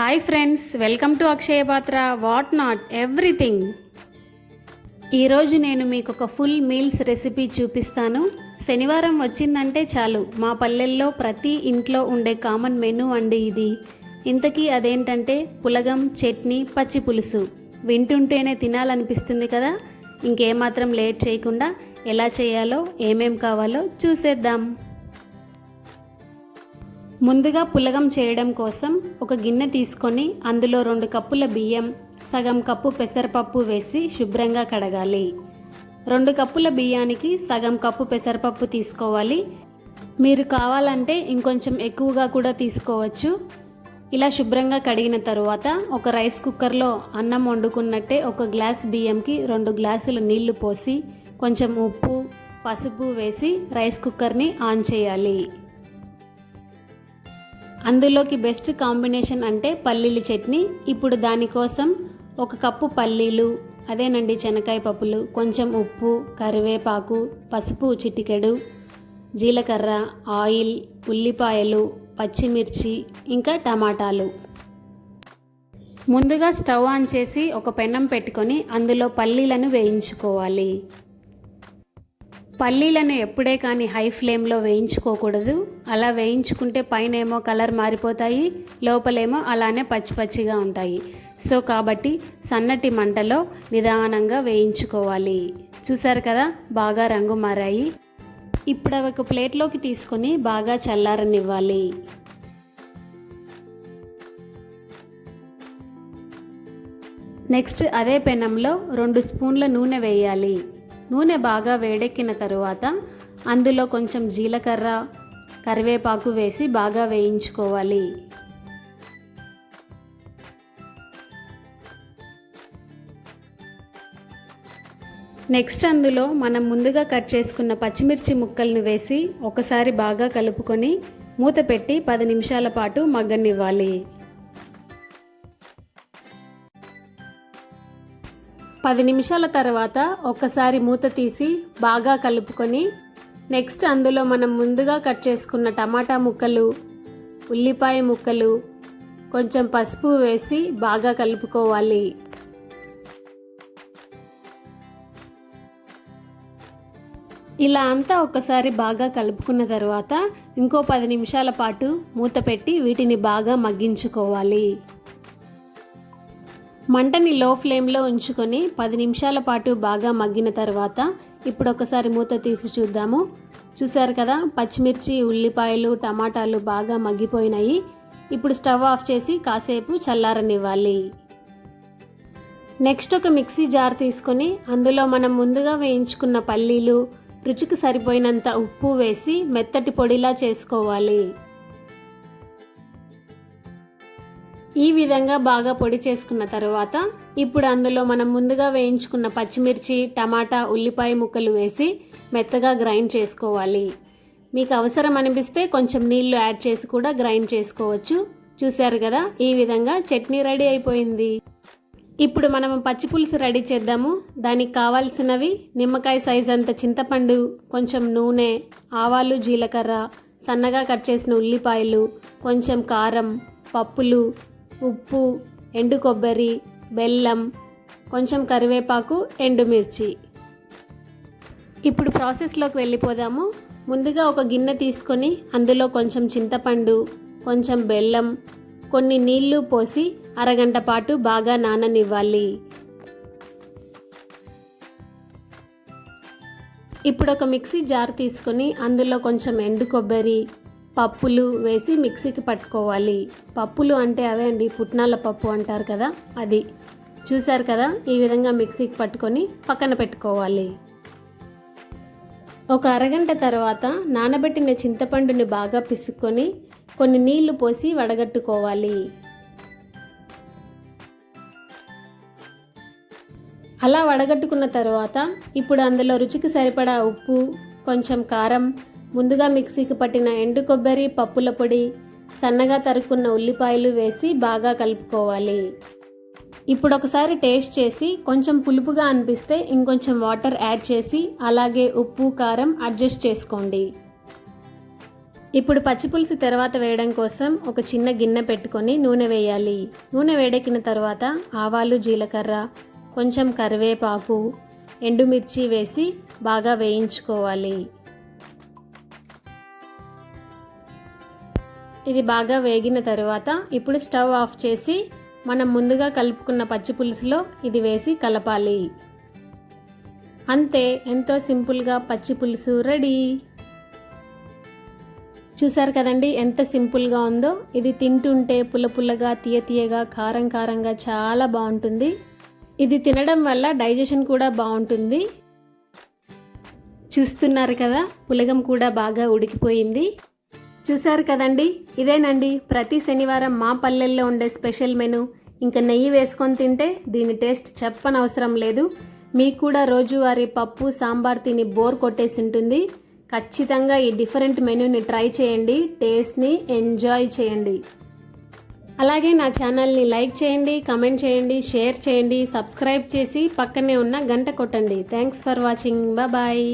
Hi friends, welcome to అక్షయ పాత్ర what not everything. ఈరోజు నేను మీకు ఒక ఫుల్ మీల్స్ రెసిపీ చూపిస్తాను. శనివారం వచ్చిందంటే చాలు మా పల్లెల్లో ప్రతి ఇంట్లో ఉండే కామన్ మెనూ అండి ఇది. ఇంతకీ అదేంటంటే పులగం, చట్నీ, పచ్చి పులుసు. వింటుంటేనే తినాలనిపిస్తుంది కదా. ఇంకేమాత్రం లేట్ చేయకుండా ఎలా చేయాలో, ఏమేం కావాలో చూసేద్దాం. ముందుగా పులగం చేయడం కోసం ఒక గిన్నె తీసుకొని అందులో 2 కప్పుల బియ్యం, సగం కప్పు పెసరపప్పు వేసి శుభ్రంగా కడగాలి. 2 కప్పుల బియ్యానికి సగం కప్పు పెసరపప్పు తీసుకోవాలి. మీరు కావాలంటే ఇంకొంచెం ఎక్కువగా కూడా తీసుకోవచ్చు. ఇలా శుభ్రంగా కడిగిన తరువాత ఒక రైస్ కుక్కర్లో అన్నం వండుకున్నట్టే ఒక గ్లాస్ బియ్యంకి 2 గ్లాసులు నీళ్లు పోసి కొంచెం ఉప్పు, పసుపు వేసి రైస్ కుక్కర్ని ఆన్ చేయాలి. అందులోకి బెస్ట్ కాంబినేషన్ అంటే పల్లీల చట్నీ. ఇప్పుడు దానికోసం 1 కప్పు పల్లీలు, అదేనండి శనక్కాయ పప్పులు, కొంచెం ఉప్పు, కరివేపాకు, పసుపు చిటికెడు, జీలకర్ర, ఆయిల్, ఉల్లిపాయలు, పచ్చిమిర్చి, ఇంకా టమాటాలు. ముందుగా స్టవ్ ఆన్ చేసి ఒక పెనం పెట్టుకొని అందులో పల్లీలను వేయించుకోవాలి. పల్లీలను ఎప్పుడే కానీ హై ఫ్లేమ్లో వేయించుకోకూడదు. అలా వేయించుకుంటే పైన ఏమో కలర్ మారిపోతాయి, లోపలేమో అలానే పచ్చి పచ్చిగా ఉంటాయి. సో కాబట్టి సన్నటి మంటలో నిదానంగా వేయించుకోవాలి. చూసారు కదా, బాగా రంగు మారాయి. ఇప్పుడు అవి ఒక ప్లేట్లోకి తీసుకొని బాగా చల్లారనివ్వాలి. నెక్స్ట్ అదే పెనంలో 2 స్పూన్ల నూనె వేయాలి. నూనె బాగా వేడెక్కిన తరువాత అందులో కొంచెం జీలకర్ర, కరివేపాకు వేసి బాగా వేయించుకోవాలి. నెక్స్ట్ అందులో మనం ముందుగా కట్ చేసుకున్న పచ్చిమిర్చి ముక్కలను వేసి ఒకసారి బాగా కలుపుకొని మూత పెట్టి 10 నిమిషాల పాటు మగ్గనివ్వాలి. 10 నిమిషాల తర్వాత ఒక్కసారి మూత తీసి బాగా కలుపుకొని నెక్స్ట్ అందులో మనం ముందుగా కట్ చేసుకున్న టమాటా ముక్కలు, ఉల్లిపాయ ముక్కలు, కొంచెం పసుపు వేసి బాగా కలుపుకోవాలి. ఇలా అంతా ఒక్కసారి బాగా కలుపుకున్న తర్వాత ఇంకో 10 నిమిషాల పాటు మూత పెట్టి వీటిని బాగా మగ్గించుకోవాలి. మంటని లో ఫ్లేమ్లో ఉంచుకొని 10 నిమిషాల పాటు బాగా మగ్గిన తర్వాత ఇప్పుడు ఒకసారి మూత తీసి చూద్దాము. చూసారు కదా, పచ్చిమిర్చి, ఉల్లిపాయలు, టమాటాలు బాగా మగ్గిపోయినాయి. ఇప్పుడు స్టవ్ ఆఫ్ చేసి కాసేపు చల్లారనివ్వాలి. నెక్స్ట్ ఒక మిక్సీ జార్ తీసుకొని అందులో మనం ముందుగా వేయించుకున్న పల్లీలు, రుచికి సరిపోయినంత ఉప్పు వేసి మెత్తటి పొడిలా చేసుకోవాలి. ఈ విధంగా బాగా పొడి చేసుకున్న తర్వాత ఇప్పుడు అందులో మనం ముందుగా వేయించుకున్న పచ్చిమిర్చి, టమాటా, ఉల్లిపాయ ముక్కలు వేసి మెత్తగా గ్రైండ్ చేసుకోవాలి. మీకు అవసరం అనిపిస్తే కొంచెం నీళ్లు యాడ్ చేసి కూడా గ్రైండ్ చేసుకోవచ్చు. చూశారు కదా, ఈ విధంగా చట్నీ రెడీ అయిపోయింది. ఇప్పుడు మనం పచ్చి పులుసు రెడీ చేద్దాము. దానికి కావాల్సినవి నిమ్మకాయ సైజ్ అంత చింతపండు, కొంచెం నూనె, ఆవాలు, జీలకర్ర, సన్నగా కట్ చేసిన ఉల్లిపాయలు, కొంచెం కారం, పప్పులు, ఉప్పు, ఎండు కొబ్బరి, బెల్లం, కొంచెం కరివేపాకు, ఎండుమిర్చి. ఇప్పుడు ప్రాసెస్లోకి వెళ్ళిపోదాము. ముందుగా ఒక గిన్నె తీసుకొని అందులో కొంచెం చింతపండు, కొంచెం బెల్లం, కొన్ని నీళ్లు పోసి అరగంట పాటు బాగా నాననివ్వాలి. ఇప్పుడు ఒక మిక్సీ జార్ తీసుకొని అందులో కొంచెం ఎండు కొబ్బరి, పప్పులు వేసి మిక్సీకి పట్టుకోవాలి. పప్పులు అంటే అవే అండి, పుట్నాల పప్పు అంటారు కదా, అది. చూసారు కదా, ఈ విధంగా మిక్సీకి పట్టుకొని పక్కన పెట్టుకోవాలి. ఒక అరగంట తర్వాత నానబెట్టిన చింతపండుని బాగా పిసుక్కొని కొన్ని నీళ్లు పోసి వడగట్టుకోవాలి. అలా వడగట్టుకున్న తర్వాత ఇప్పుడు అందులో రుచికి సరిపడా ఉప్పు, కొంచెం కారం, ముందుగా మిక్సీకి పట్టిన ఎండు కొబ్బరి, పప్పుల పొడి, సన్నగా తరుక్కున్న ఉల్లిపాయలు వేసి బాగా కలుపుకోవాలి. ఇప్పుడు ఒకసారి టేస్ట్ చేసి కొంచెం పులుపుగా అనిపిస్తే ఇంకొంచెం వాటర్ యాడ్ చేసి అలాగే ఉప్పు, కారం అడ్జస్ట్ చేసుకోండి. ఇప్పుడు పచ్చి పులుసు తర్వాత వేయడం కోసం ఒక చిన్న గిన్నె పెట్టుకొని నూనె వేయాలి. నూనె వేడెక్కిన తర్వాత ఆవాలు, జీలకర్ర, కొంచెం కరివేపాకు, ఎండుమిర్చి వేసి బాగా వేయించుకోవాలి. ఇది బాగా వేగిన తర్వాత ఇప్పుడు స్టవ్ ఆఫ్ చేసి మనం ముందుగా కలుపుకున్న పచ్చి పులుసులో ఇది వేసి కలపాలి. అంతే, ఎంతో సింపుల్గా పచ్చి పులుసు రెడీ. చూసారు కదండి ఎంత సింపుల్గా ఉందో. ఇది తింటుంటే పుల్ల పుల్లగా, తీయగా, కారం కారంగా చాలా బాగుంటుంది. ఇది తినడం వల్ల డైజెషన్ కూడా బాగుంటుంది. చూస్తున్నారు కదా, పులగం కూడా బాగా ఉడికిపోయింది. చూసారు కదండి, ఇదేనండి ప్రతి శనివారం మా పల్లెల్లో ఉండే స్పెషల్ మెను. ఇంకా నెయ్యి వేసుకొని తింటే దీని టేస్ట్ చెప్పనవసరం లేదు. మీకు కూడా రోజువారీ పప్పు, సాంబార్ తిని బోర్ కొట్టేసి ఉంటుంది. ఖచ్చితంగా ఈ డిఫరెంట్ మెనూని ట్రై చేయండి, టేస్ట్ని ఎంజాయ్ చేయండి. అలాగే నా ఛానల్ని లైక్ చేయండి, కమెంట్ చేయండి, షేర్ చేయండి, సబ్స్క్రైబ్ చేసి పక్కనే ఉన్న గంట కొట్టండి. Thanks for watching. బాయ్.